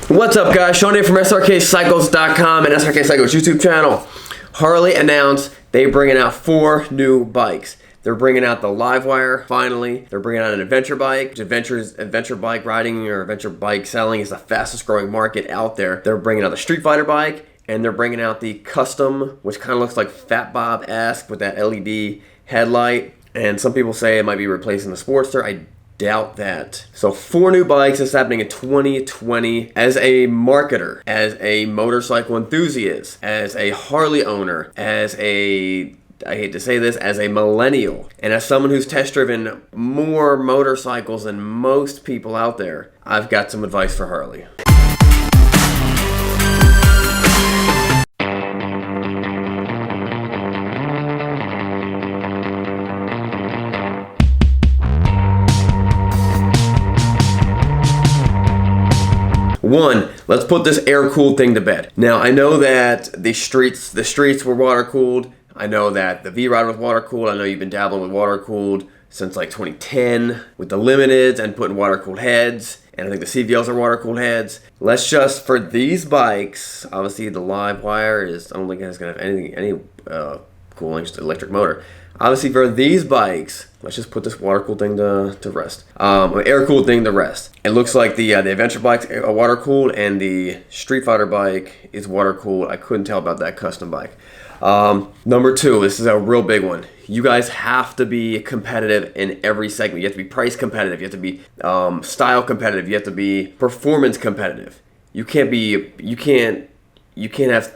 What's up, guys? Sean here from Srkcycles.com and Srkcycles YouTube channel. Harley announced they're bringing out 4 new bikes. They're bringing out the Livewire, finally. They're bringing out an adventure bike. Adventure bike riding or adventure bike selling is the fastest growing market out there. They're bringing out the Street Fighter bike, and they're bringing out the Custom, which kind of looks like Fat Bob-esque with that LED headlight. And some people say it might be replacing the Sportster. I doubt that. So 4 new bikes. This is happening in 2020. As a marketer, as a motorcycle enthusiast, as a Harley owner, as a, I hate to say this, as a millennial, and as someone who's test driven more motorcycles than most people out there, I've got some advice for Harley. One, let's put this air-cooled thing to bed. Now, I know that the streets were water-cooled. I know that the V-Rod was water-cooled. I know you've been dabbling with water-cooled since like 2010 with the Limiteds and putting water-cooled heads. And I think the CVLs are water-cooled heads. Let's just, for these bikes, obviously the Livewire is, I don't think it's going to have any cooling, just electric motor. Obviously, for these bikes, let's just put this water-cooled thing to rest. Air-cooled thing to rest. It looks like the adventure bike's water-cooled and the Street Fighter bike is water-cooled. I couldn't tell about that custom bike. Number 2, this is a real big one. You guys have to be competitive in every segment. You have to be price competitive. You have to be style competitive. You have to be performance competitive. You can't have.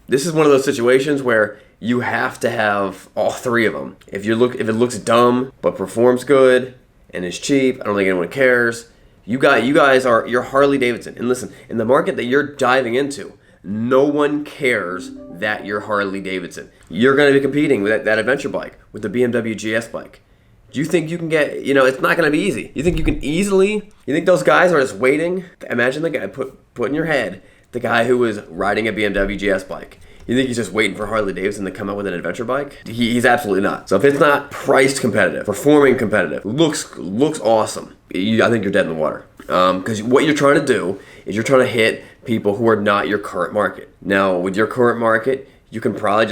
This is one of those situations where you have to have all 3 of them. If it looks dumb but performs good and is cheap, I don't think anyone cares. You're Harley Davidson. And listen, in the market that you're diving into, no one cares that you're Harley Davidson. You're going to be competing with that adventure bike, with the BMW GS bike. Do you think you can get, it's not going to be easy. You think you think those guys are just waiting? Imagine the guy, put in your head, the guy who was riding a BMW GS bike. You think he's just waiting for Harley Davidson to come out with an adventure bike? He's absolutely not. So if it's not priced competitive, performing competitive, looks awesome, I think you're dead in the water. Because what you're trying to do is you're trying to hit people who are not your current market. Now, with your current market, you can probably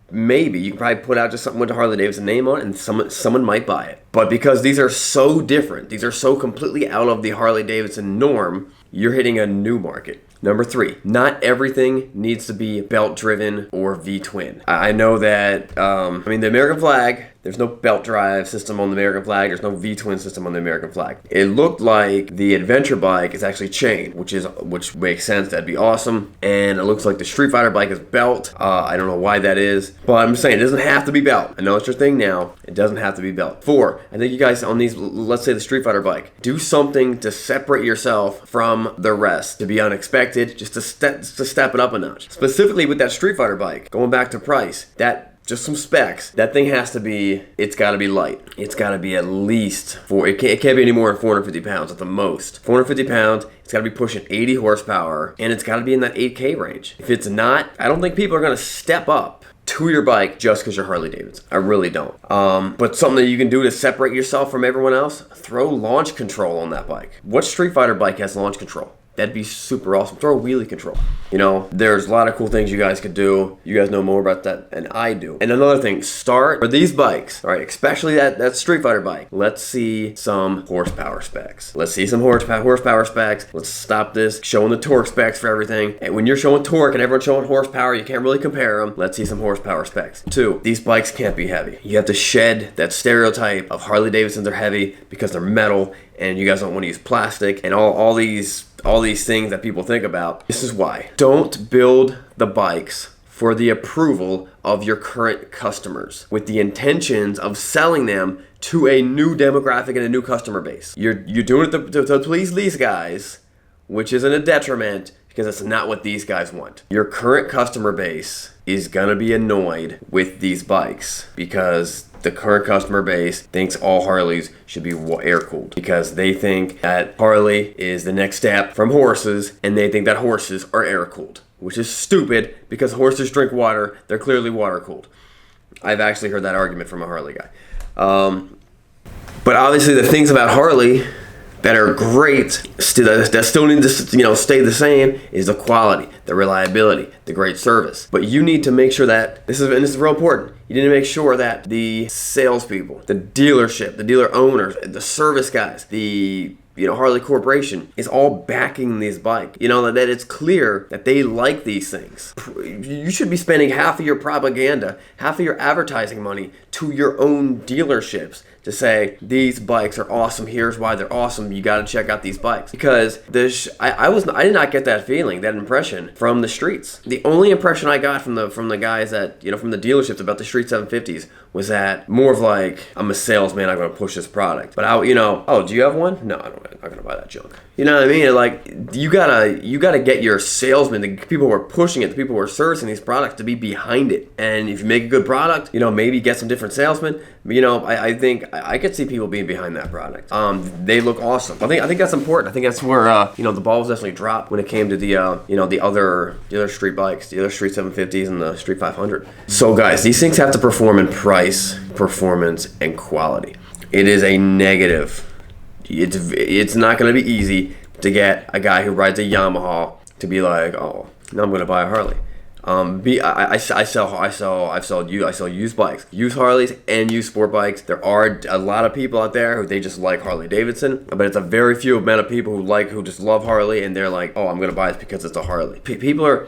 put out just something with the Harley Davidson name on it, and someone might buy it. But because these are so different, these are so completely out of the Harley Davidson norm, you're hitting a new market. Number 3, not everything needs to be belt-driven or V-twin. I know that, the American flag, there's no belt drive system on the American flag. There's no V-twin system on the American flag. It looked like the adventure bike is actually chain, which makes sense. That'd be awesome. And it looks like the Street Fighter bike is belt. I don't know why that is, but I'm just saying it doesn't have to be belt. I know it's your thing now. It doesn't have to be belt. 4, I think you guys on these, let's say the Street Fighter bike, do something to separate yourself from the rest, to be unexpected, just to step it up a notch. Specifically with that Street Fighter bike, going back to price, just some specs. That thing it's got to be light. It's got to be at least it can't be any more than 450 pounds at the most. 450 pounds, it's got to be pushing 80 horsepower, and it's got to be in that 8K range. If it's not, I don't think people are going to step up to your bike just because you're Harley Davidson. I really don't. But something that you can do to separate yourself from everyone else, throw launch control on that bike. What Street Fighter bike has launch control? That'd be super awesome. Throw a wheelie control. There's a lot of cool things you guys could do. You guys know more about that than I do. And another thing, start for these bikes, all right, especially that Street Fighter bike. Let's see some horsepower specs. Let's see some horsepower specs. Let's stop this showing the torque specs for everything. And when you're showing torque and everyone's showing horsepower, you can't really compare them. Let's see some horsepower specs. 2, these bikes can't be heavy. You have to shed that stereotype of Harley Davidsons are heavy because they're metal and you guys don't want to use plastic and all these things that people think about. This is why. Don't build the bikes for the approval of your current customers with the intentions of selling them to a new demographic and a new customer base. You're doing it to please these guys, which isn't a detriment because it's not what these guys want. Your current customer base is gonna be annoyed with these bikes because the current customer base thinks all Harleys should be air-cooled because they think that Harley is the next step from horses and they think that horses are air-cooled, which is stupid because horses drink water. They're clearly water-cooled. I've actually heard that argument from a Harley guy. But obviously the things about Harley that are great, that still need to stay the same, is the quality, the reliability, the great service. But you need to make sure that this is real important. You need to make sure that the salespeople, the dealership, the dealer owners, the service guys, the Harley Corporation is all backing these bikes. That it's clear that they like these things. You should be spending half of your propaganda, half of your advertising money to your own dealerships to say, these bikes are awesome, here's why they're awesome, you gotta check out these bikes. Because I did not get that feeling, that impression from the streets. The only impression I got from the guys that, from the dealerships about the Street 750s was that more of like, I'm a salesman, I'm gonna push this product. But oh, do you have one? No, I'm not gonna buy that junk. You know what I mean? Like, you gotta get your salesmen, the people who are pushing it, the people who are servicing these products, to be behind it. And if you make a good product, maybe get some different salesmen. I think I could see people being behind that product. They look awesome. I think that's important. I think that's where the ball was definitely dropped when it came to the other street bikes, the other Street 750s and the Street 500. So guys, these things have to perform in price, performance, and quality. It is a negative. It's not going to be easy to get a guy who rides a Yamaha to be like, oh, now I'm going to buy a Harley. I sell used bikes, used Harleys and used sport bikes. There are a lot of people out there who they just like Harley Davidson, but it's a very few amount of people who just love Harley, and they're like, oh, I'm gonna buy this because it's a Harley.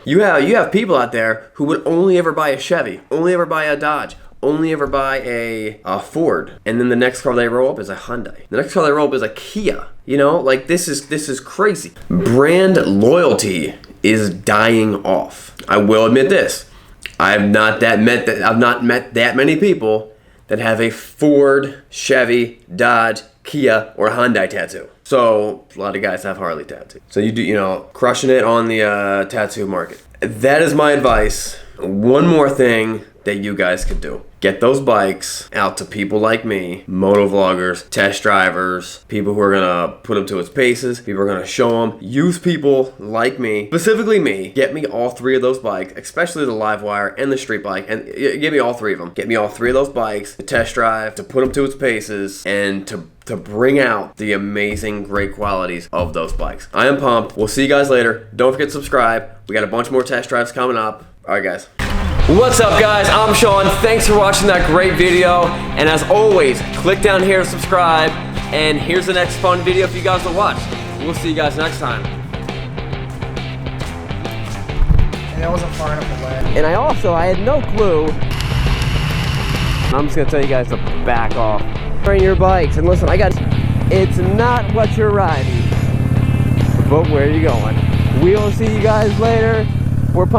You have people out there who would only ever buy a Chevy, only ever buy a Dodge, only ever buy a Ford, and then the next car they roll up is a Hyundai. The next car they roll up is a Kia. This is crazy. Brand loyalty is dying off. I will admit this. I've not met that many people that have a Ford, Chevy, Dodge, Kia, or Hyundai tattoo. So a lot of guys have Harley tattoo. So you do, crushing it on the tattoo market. That is my advice. One more thing that you guys could do. Get those bikes out to people like me, moto vloggers, test drivers, people who are gonna put them to its paces, people who are gonna show them. Use people like me, specifically me. Get me all three of those bikes, especially the Livewire and the street bike, and give me all three of them. Get me all three of those bikes to test drive, to put them to its paces, and to bring out the amazing, great qualities of those bikes. I am pumped. We'll see you guys later. Don't forget to subscribe. We got a bunch more test drives coming up. All right, guys. What's up, guys? I'm Sean. Thanks for watching that great video. And as always, click down here to subscribe. And here's the next fun video for you guys to watch. We'll see you guys next time. And that wasn't far enough away. And I had no clue. I'm just gonna tell you guys to back off. Train your bikes. And listen, it's not what you're riding, but where you're going. We'll see you guys later. We're pumped.